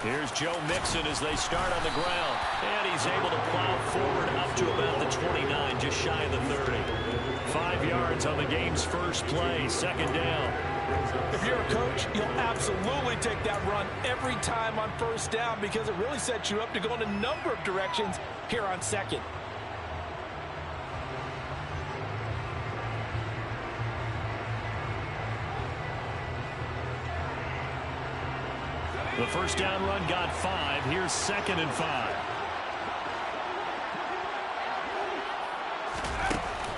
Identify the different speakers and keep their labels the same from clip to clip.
Speaker 1: Here's Joe Mixon as they start on the ground. And he's able to plow forward up to about the 29, just shy of the 30. 5 yards on the game's first play, second down.
Speaker 2: If you're a coach, you'll absolutely take that run every time on first down because it really sets you up to go in a number of directions here on second.
Speaker 1: The first down run got 5. Here's 2nd and 5.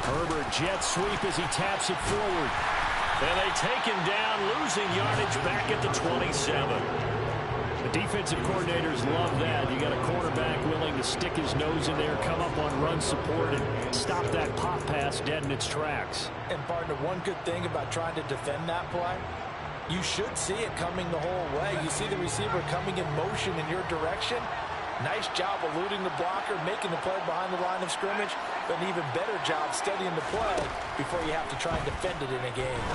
Speaker 1: Herbert jet sweep as he taps it forward. And they take him down, losing yardage back at the 27. The defensive coordinators love that. You got a quarterback willing to stick his nose in there, come up on run support, and stop that pop pass dead in its tracks.
Speaker 2: And, partner, one good thing about trying to defend that play, you should see it coming the whole way. You see the receiver coming in motion in your direction. Nice job eluding the blocker, making the play behind the line of scrimmage, but an even better job studying the play before you have to try and defend it in a game.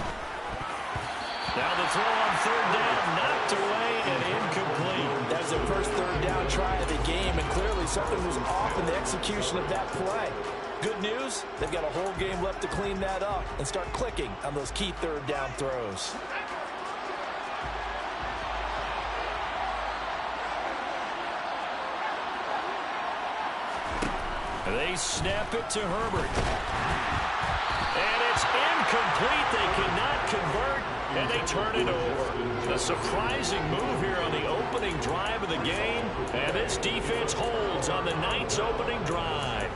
Speaker 1: Now the throw on third down, knocked away and incomplete.
Speaker 2: That's the first third down try of the game, and clearly something was off in the execution of that play. Good news, they've got a whole game left to clean that up and start clicking on those key third down throws.
Speaker 1: They snap it to Herbert. And it's incomplete. They cannot convert, and they turn it over. A surprising move here on the opening drive of the game, and this defense holds on the Knights' opening drive.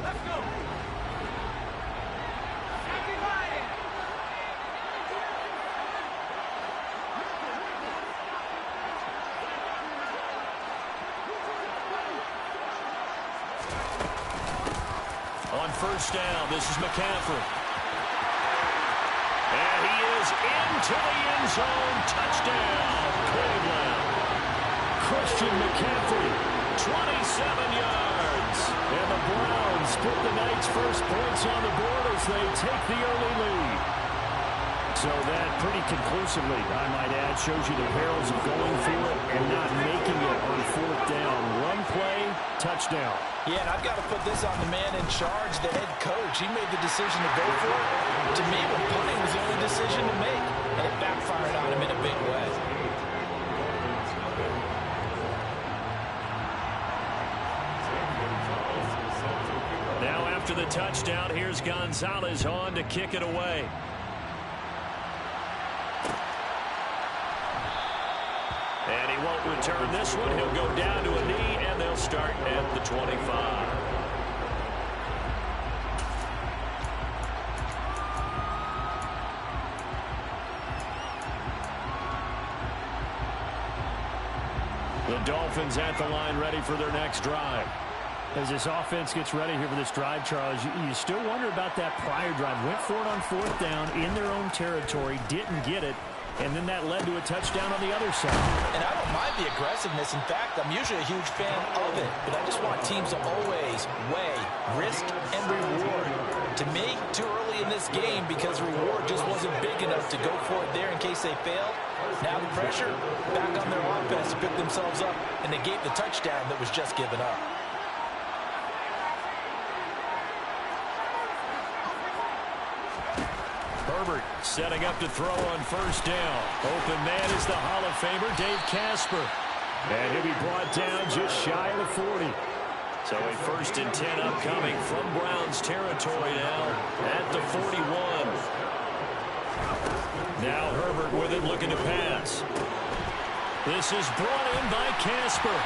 Speaker 3: Let's go.
Speaker 1: On first down, this is McCaffrey. And he is into the end zone. Touchdown, Cleveland. Christian McCaffrey, 27 yards. And the Browns put the Knights' first points on the board as they take the early lead. So that pretty conclusively, I might add, shows you the perils of going for it and not making it on fourth down. One play, touchdown.
Speaker 2: Yeah, and I've got to put this on the man in charge, the head coach. He made the decision to go for it. To me, when punting was the only decision to make, and it backfired on him in a big way.
Speaker 1: Now after the touchdown, here's Gonzalez on to kick it away. And he won't return this one. He'll go down to a knee, and they'll start at the 25. The Dolphins at the line, ready for their next drive. As this offense gets ready here for this drive, Charles, you still wonder about that prior drive. Went for it on fourth down in their own territory, didn't get it. And then that led to a touchdown on the other side.
Speaker 2: And I don't mind the aggressiveness. In fact, I'm usually a huge fan of it. But I just want teams to always weigh risk and reward. To me, too early in this game because reward just wasn't big enough to go for it there in case they failed. Now the pressure back on their offense to pick themselves up, and they gave the touchdown that was just given up.
Speaker 1: Herbert setting up to throw on first down. Open man is the Hall of Famer, Dave Casper. And he'll be brought down just shy of the 40. So a 1st and 10 upcoming from Browns territory now at the 41. Now Herbert with it, looking to pass. This is brought in by Casper.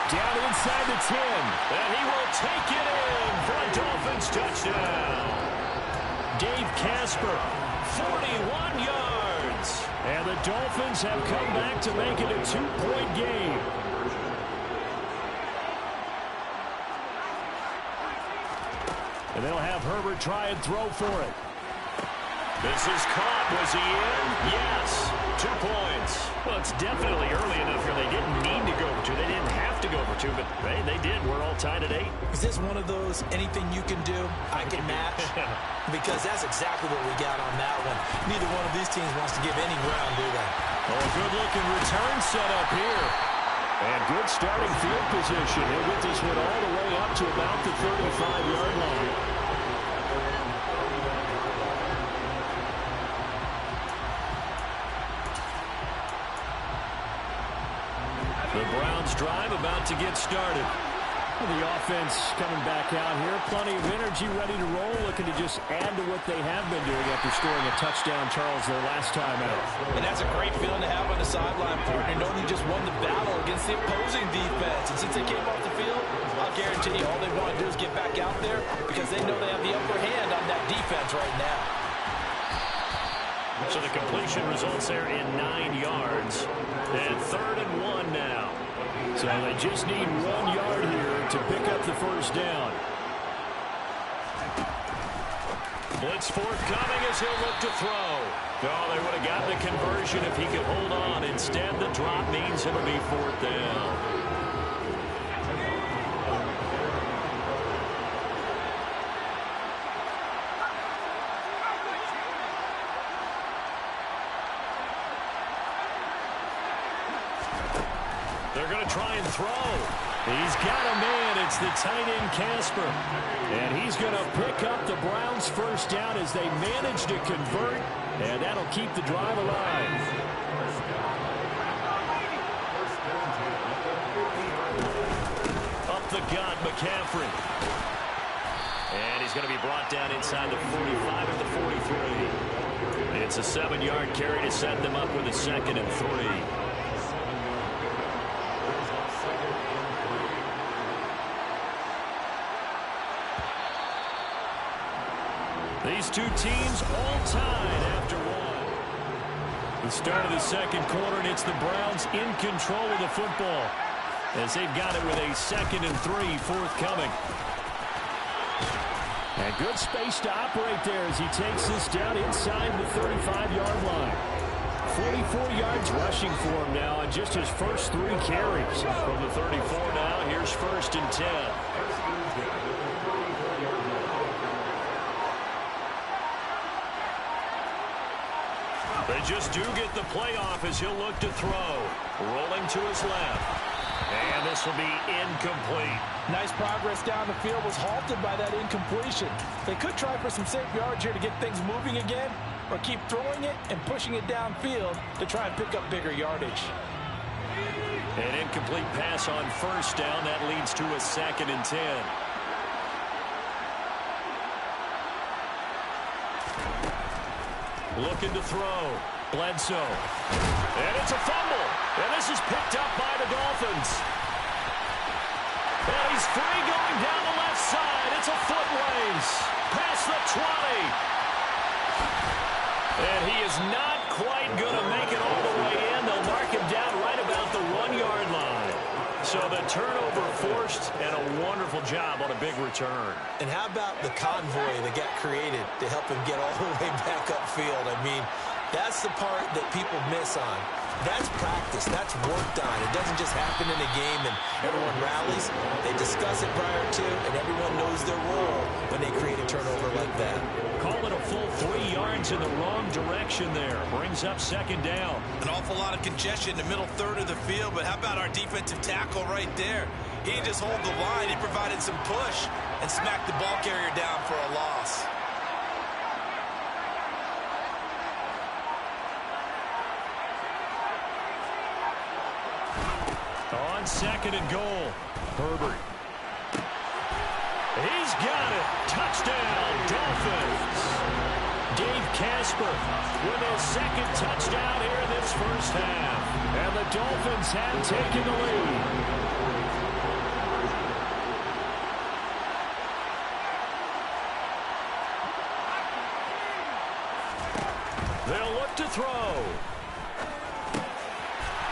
Speaker 1: Down inside the 10. And he will take it in for a Dolphins touchdown. Dave Casper, 41 yards. And the Dolphins have come back to make it a 2-point game. And they'll have Herbert try and throw for it. This is caught. Was he in? Yes. 2 points. Well, it's definitely early enough here. They didn't need to go for 2. They didn't have to go for 2, but they did. We're all tied at 8.
Speaker 2: Is this one of those anything you can do, I can match? Because that's exactly what we got on that one. Neither one of these teams wants to give any ground, do they?
Speaker 1: Oh, a good-looking return set up here. And good starting field position. He'll get this one all the way up to about the 35-yard line. The Browns drive about to get started. The offense coming back out here. Plenty of energy, ready to roll, looking to just add to what they have been doing after scoring a touchdown, Charles, their last time out.
Speaker 2: And that's a great feeling to have on the sideline, partner, knowing you just won the battle against the opposing defense. And since they came off the field, I'll guarantee you all they want to do is get back out there because they know they have the upper hand on that defense right now.
Speaker 1: So the completion results there in 9 yards. And 3rd and 1 now. So they just need 1 yard here to pick up the first down. Blitz forthcoming as he'll look to throw. Oh, they would have gotten the conversion if he could hold on. Instead, the drop means it'll be 4th down. They're going to try and throw. He's got a man. It's the tight end, Casper. And he's going to pick up the Browns' first down as they manage to convert. And that'll keep the drive alive. Up the gut, McCaffrey. And he's going to be brought down inside the 45 at the 43. It's a 7-yard carry to set them up with a 2nd and 3. These two teams all tied after 1. The start of the 2nd quarter, and it's the Browns in control of the football as they've got it with a 2nd and 3 forthcoming. And good space to operate there as he takes this down inside the 35-yard line. 44 yards rushing for him now on just his first 3 carries. From the 34 now, here's 1st and 10. They just do get the playoff as he'll look to throw. Rolling to his left. And this will be incomplete.
Speaker 2: Nice progress down the field was halted by that incompletion. They could try for some safe yards here to get things moving again, or keep throwing it and pushing it downfield to try and pick up bigger yardage.
Speaker 1: An incomplete pass on 1st down. That leads to a 2nd and 10. Looking to throw. Bledsoe. And it's a fumble. And this is picked up by the Dolphins. And he's free going down the left side. It's a foot race. Past the 20. And he is not quite going to make it all the way in. They'll mark him down right about the 1-yard line. So the turnover forced, and a wonderful job on a big return.
Speaker 2: And how about the convoy that got created to help him get all the way back upfield? I mean, that's the part that people miss on. That's practice. That's worked on. It doesn't just happen in a game and everyone rallies. They discuss it prior to, and everyone knows their role when they create a turnover like that.
Speaker 1: Call it a full 3 yards in the wrong direction there. Brings up 2nd down.
Speaker 2: An awful lot of congestion in the middle third of the field, but how about our defensive tackle right there? He didn't just hold the line. He provided some push and smacked the ball carrier down for a loss.
Speaker 1: On 2nd and goal, Herbert. He's got it. Touchdown, Dolphins. Dave Casper with his 2nd touchdown here in this first half. And the Dolphins have taken the lead. They'll look to throw.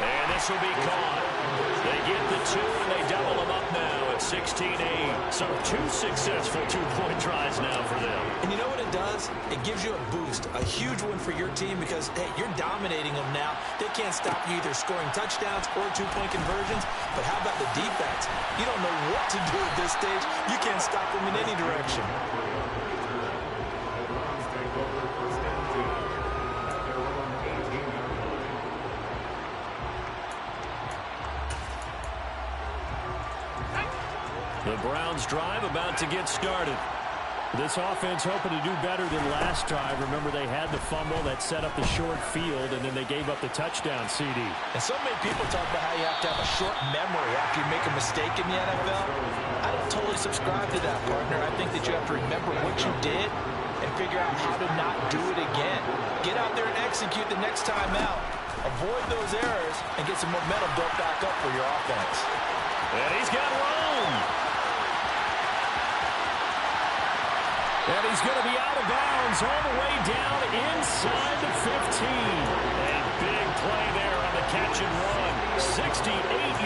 Speaker 1: And this will be caught. They get the two, and they double them up now at 16-8. So 2 successful two-point tries now for them.
Speaker 2: And you know what it does? It gives you a boost, a huge one for your team because, hey, you're dominating them now. They can't stop you either scoring touchdowns or two-point conversions. But how about the defense? You don't know what to do at this stage. You can't stop them in any direction.
Speaker 1: The Browns drive about to get started. This offense hoping to do better than last time. Remember, they had the fumble that set up the short field, and then they gave up the touchdown CD.
Speaker 2: And so many people talk about how you have to have a short memory after you make a mistake in the NFL. I don't totally subscribe to that, partner. I think that you have to remember what you did and figure out how to not do it again. Get out there and execute the next time out. Avoid those errors and get some momentum built back up for your offense.
Speaker 1: And he's got room. And he's going to be out of bounds all the way down inside the 15. And big play there on the catch and run. 68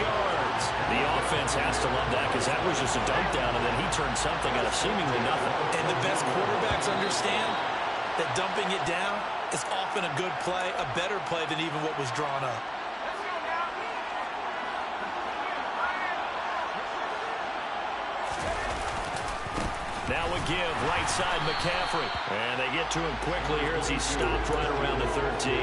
Speaker 1: yards. The offense has to love that because that was just a dump down, and then he turned something out of seemingly nothing.
Speaker 2: And the best quarterbacks understand that dumping it down is often a good play, a better play than even what was drawn up.
Speaker 1: Now a give, right side McCaffrey. And they get to him quickly here as he stopped right around the 13.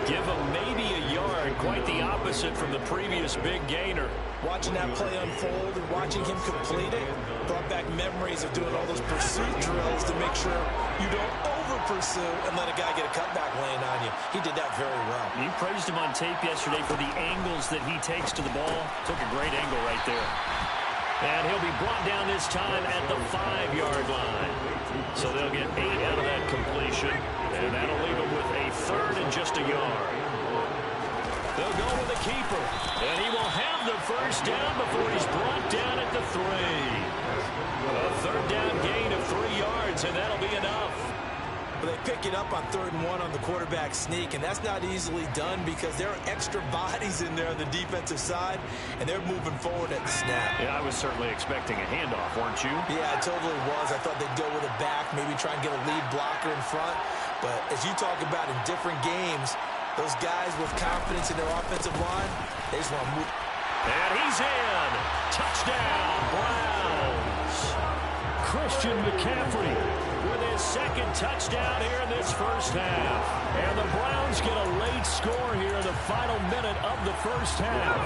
Speaker 1: Give him maybe a yard, quite the opposite from the previous big gainer.
Speaker 2: Watching that play unfold and watching him complete it brought back memories of doing all those pursuit drills to make sure you don't over-pursue and let a guy get a cutback lane on you. He did that very well.
Speaker 1: You praised him on tape yesterday for the angles that he takes to the ball. Took a great angle right there. And he'll be brought down this time at the 5-yard line. So they'll get 8 out of that completion. And that'll leave them with a third and just a yard. They'll go with the keeper. And he will have the first down before he's brought down at the 3. A third down gain of 3 yards, and that'll be enough.
Speaker 2: They pick it up on 3rd and 1 on the quarterback sneak, and that's not easily done because there are extra bodies in there on the defensive side, and they're moving forward at the snap.
Speaker 1: Yeah, I was certainly expecting a handoff, weren't you?
Speaker 2: Yeah, I totally was. I thought they'd go with a back, maybe try and get a lead blocker in front. But as you talk about in different games, those guys with confidence in their offensive line, they just want to move.
Speaker 1: And he's in. Touchdown, Browns. Christian McCaffrey with his second touchdown here in this first half. And the Browns get a late score here in the final minute of the first half.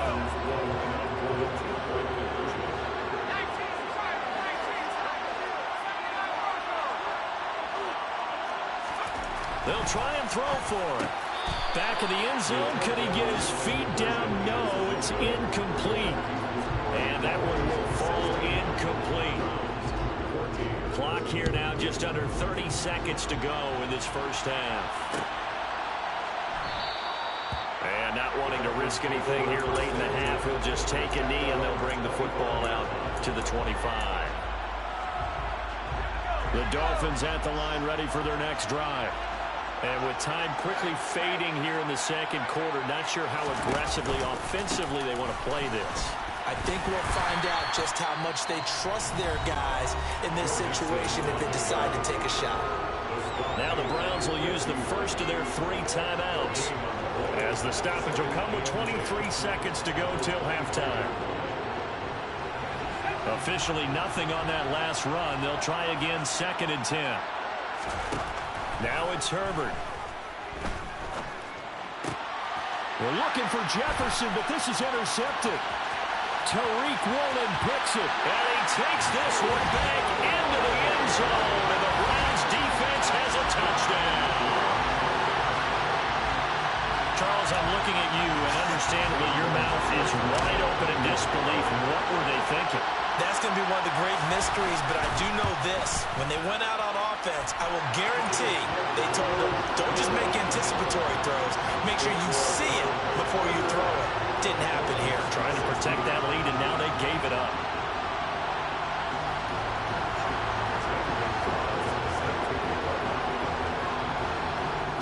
Speaker 1: They'll try and throw for it. Back of the end zone. Could he get his feet down? No, it's incomplete. And that one will fall incomplete. Clock here now, just under 30 seconds to go in this first half. And not wanting to risk anything here late in the half, he'll just take a knee and they'll bring the football out to the 25. The Dolphins at the line ready for their next drive. And with time quickly fading here in the second quarter, not sure how aggressively, offensively they want to play this.
Speaker 2: I think we'll find out just how much they trust their guys in this situation if they decide to take a shot.
Speaker 1: Now the Browns will use the first of their 3 timeouts, as the stoppage will come with 23 seconds to go till halftime. Officially nothing on that last run. They'll try again, 2nd and 10. Now it's Herbert. We're looking for Jefferson, but this is intercepted. Tariq Woolen picks it, and he takes this one back into the end zone, and the Browns defense has a touchdown. Charles, I'm looking at you, and understandably your mouth is wide open in disbelief. What were they thinking?
Speaker 2: That's going to be one of the great mysteries, but I do know this. When they went out on offense, I will guarantee they told them, don't just make anticipatory throws. Make sure you see it before you throw it. Didn't happen here.
Speaker 1: Trying to protect that lead, and now they gave it up.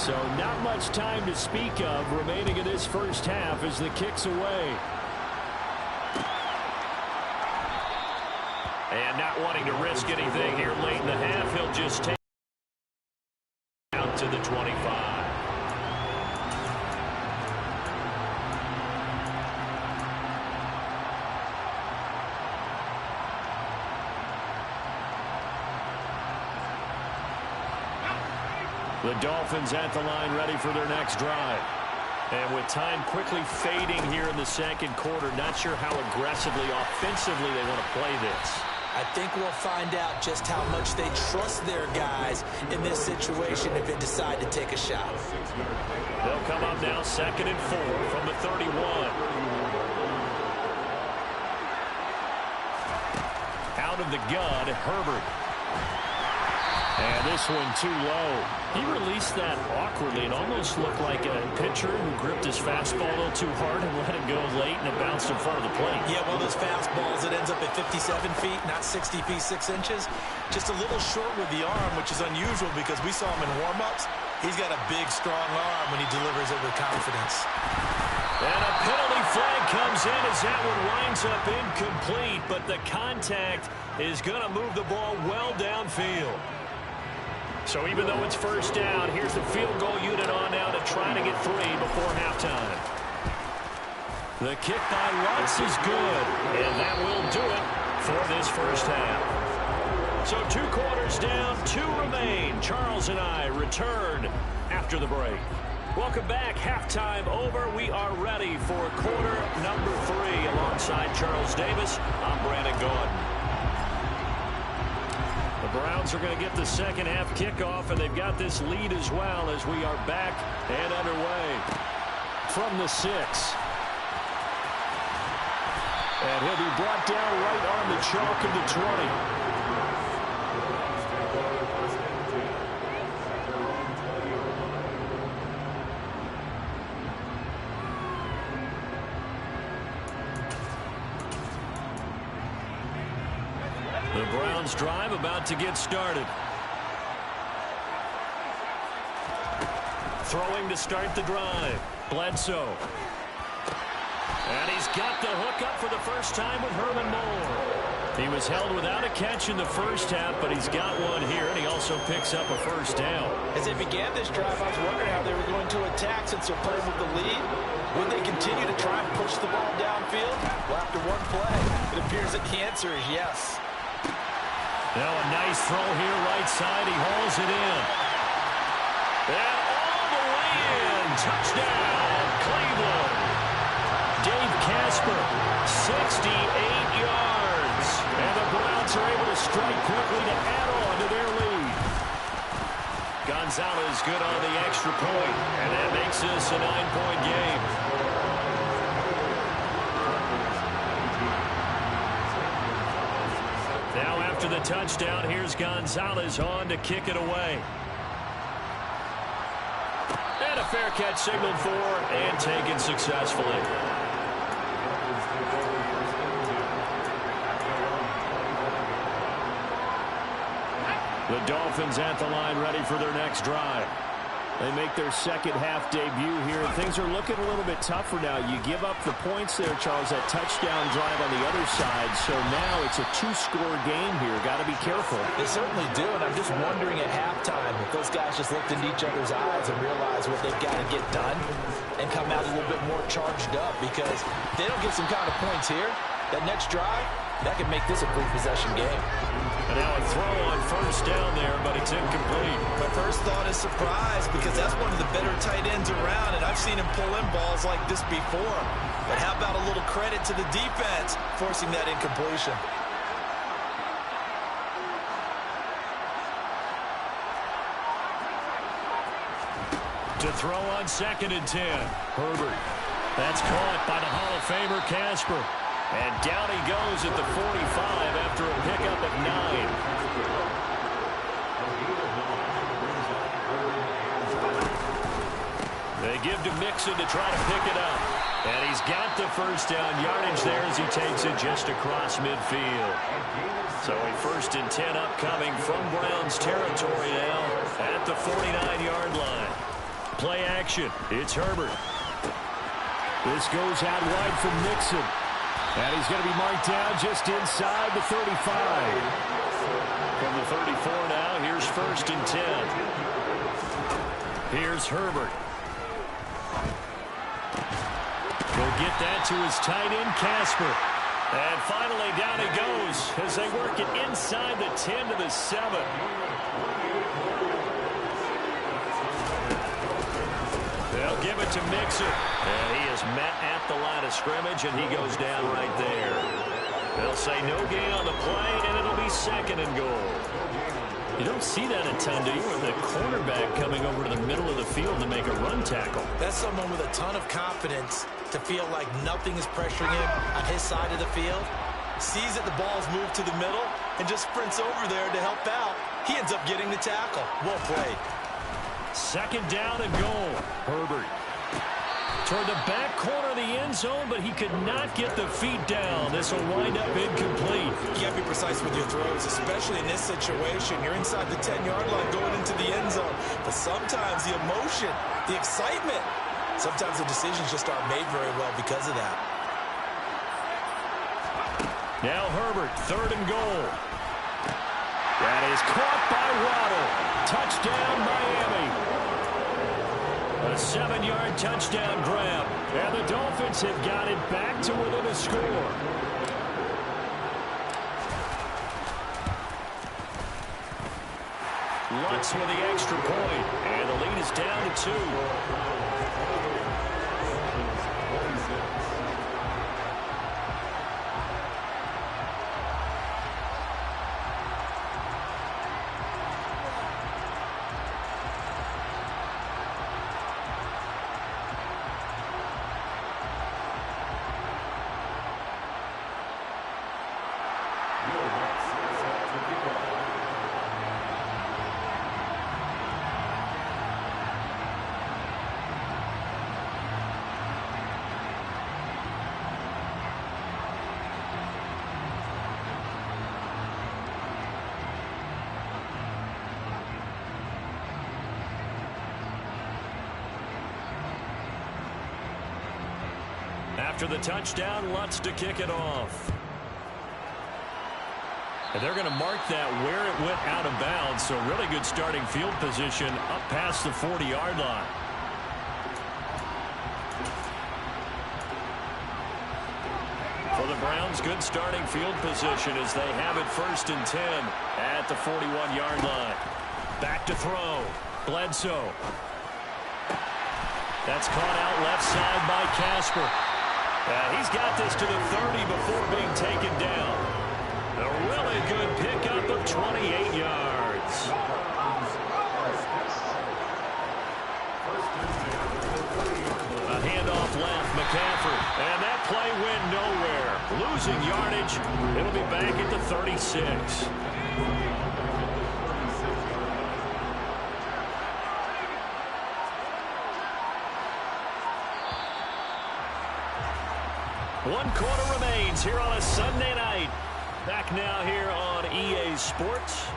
Speaker 1: So not much time to speak of remaining in this first half as the kick's away. Not wanting to risk anything here late in the half, he'll just take it out to the 25. The Dolphins at the line ready for their next drive. And with time quickly fading here in the second quarter, not sure how aggressively, offensively they want to play this.
Speaker 2: I think we'll find out just how much they trust their guys in this situation if they decide to take a shot.
Speaker 1: They'll come up now 2nd and 4 from the 31. Out of the gun, Herbert. And this one too low. He released that awkwardly. It almost looked like a pitcher who gripped his fastball a little too hard and let it go late, and it bounced in front of the plate.
Speaker 2: Yeah, one of those fastballs that ends up at 57 feet, not 60 feet 6 inches. Just a little short with the arm, which is unusual because we saw him in warm-ups. He's got a big, strong arm when he delivers it with confidence.
Speaker 1: And a penalty flag comes in as that one winds up incomplete, but the contact is going to move the ball well downfield. So even though it's first down, here's the field goal unit on now to try to get 3 before halftime. The kick by Lutz is good, and that will do it for this first half. So 2 quarters down, 2 remain. Charles and I return after the break. Welcome back. Halftime over. We are ready for quarter number 3 alongside Charles Davis. I'm Brandon Gaudin. The Browns are going to get the second half kickoff, and they've got this lead as well as we are back and underway from the 6. And he'll be brought down right on the chalk of the 20. The Browns drive about to get started. Throwing to start the drive. Bledsoe. And he's got the hook up for the first time with Herman Moore. He was held without a catch in the first half, but he's got one here, and he also picks up a first down.
Speaker 2: As they began this drive, I was wondering how they were going to attack since they're playing with the lead. Would they continue to try and push the ball downfield? Well, after one play, it appears that the answer is yes.
Speaker 1: Now a nice throw here, right side. He hauls it in. And all the way in. Touchdown, Cleveland. Dave Casper, 68 yards. And the Browns are able to strike quickly to add on to their lead. Gonzalez good on the extra point, and that makes this a 9-point game. Now after the touchdown, here's Gonzalez on to kick it away. And a fair catch signaled for and taken successfully. The Dolphins at the line ready for their next drive. They make their second half debut here, and things are looking a little bit tougher now. You give up the points there, Charles, that touchdown drive on the other side. So now it's a 2-score game here. Got to be careful.
Speaker 2: They certainly do, and I'm just wondering at halftime if those guys just looked into each other's eyes and realized what they've got to get done and come out a little bit more charged up, because if they don't get some kind of points here, that next drive, that could make this a three-possession game.
Speaker 1: And now a throw on first down there, but it's incomplete.
Speaker 2: My first thought is surprise, because that's one of the better tight ends around, and I've seen him pull in balls like this before. But how about a little credit to the defense forcing that incompletion?
Speaker 1: To throw on 2nd and 10. Herbert. That's caught by the Hall of Famer Casper. And down he goes at the 45 after a pickup at 9. They give to Mixon to try to pick it up. And he's got the first down yardage there as he takes it just across midfield. So a 1st and 10 upcoming from Browns territory now at the 49-yard line. Play action. It's Herbert. This goes out wide from Mixon. And he's going to be marked down just inside the 35. From the 34 now, here's 1st and 10. Here's Herbert. He'll get that to his tight end, Casper. And finally down he goes as they work it inside the 10 to the 7. They'll give it to Mixon. And he is met at the line of scrimmage, and he goes down right there. They'll say no gain on the play, and it'll be 2nd and goal. You don't see that a ton, do you? With the cornerback coming over to the middle of the field to make a run tackle.
Speaker 2: That's someone with a ton of confidence to feel like nothing is pressuring him on his side of the field. Sees that the ball's moved to the middle and just sprints over there to help out. He ends up getting the tackle. Well played.
Speaker 1: 2nd down and goal. Herbert toward the back corner of the end zone, but he could not get the feet down. This will wind up incomplete.
Speaker 2: You got to be precise with your throws, especially in this situation. You're inside the 10-yard line going into the end zone. But sometimes the emotion, the excitement, sometimes the decisions just aren't made very well because of that.
Speaker 1: Now Herbert, 3rd and goal. That is caught by Waddle. Touchdown, Miami. A 7-yard touchdown grab. And the Dolphins have got it back to within a score. Lutz with the extra point. And the lead is down to 2. After the touchdown, Lutz to kick it off. And they're going to mark that where it went out of bounds, so really good starting field position up past the 40-yard line. For the Browns, good starting field position as they have it 1st and 10 at the 41-yard line. Back to throw. Bledsoe. That's caught out left side by Casper. He's got this to the 30 before being taken down. A really good pickup of 28 yards. A handoff left, McCaffrey. And that play went nowhere. Losing yardage. It'll be back at the 36. One quarter remains here on a Sunday night. Back now here on EA Sports.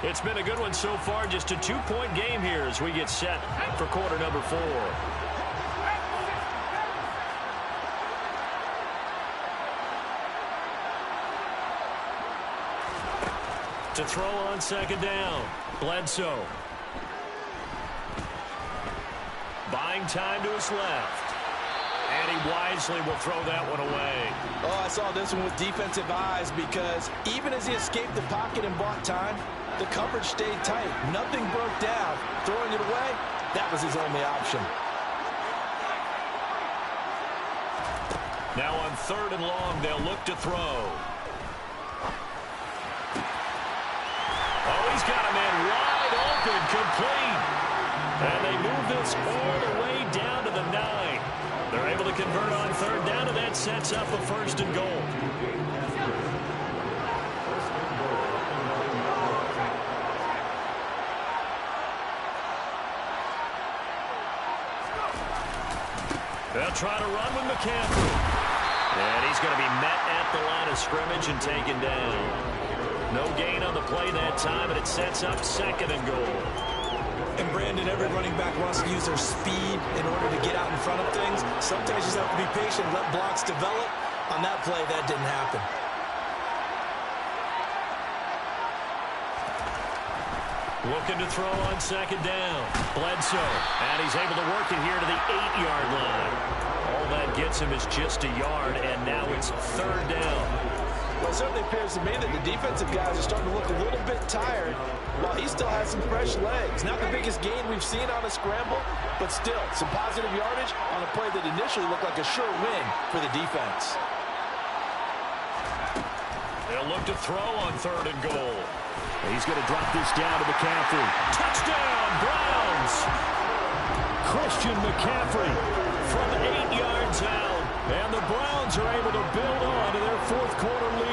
Speaker 1: It's been a good one so far. Just a 2-point game here as we get set for quarter number 4. To throw on 2nd down. Bledsoe. Buying time to his left. And he wisely will throw that one away.
Speaker 2: Oh, I saw this one with defensive eyes because even as he escaped the pocket and bought time, the coverage stayed tight. Nothing broke down. Throwing it away, that was his only option.
Speaker 1: Now on 3rd and long, they'll look to throw. Oh, he's got a man wide open, complete. And they move this all the way down to the 9. They're able to convert on 3rd down, and that sets up a 1st and goal. They'll try to run with McCaffrey. And he's going to be met at the line of scrimmage and taken down. No gain on the play that time, and it sets up 2nd and goal.
Speaker 2: And Brandon, every running back wants to use their speed in order to get out in front of things. Sometimes you just have to be patient, let blocks develop. On that play, that didn't happen.
Speaker 1: Looking to throw on second down. Bledsoe, and he's able to work it here to the 8-yard line. All that gets him is just a yard, and now it's third down.
Speaker 2: Well, it certainly appears to me that the defensive guys are starting to look a little bit tired while he still has some fresh legs. Not the biggest gain we've seen on a scramble, but still some positive yardage on a play that initially looked like a sure win for the defense.
Speaker 1: They'll look to throw on third and goal. He's going to drop this down to McCaffrey. Touchdown, Browns! Christian McCaffrey from 8 yards out. And the Browns are able to build on to their fourth quarter lead.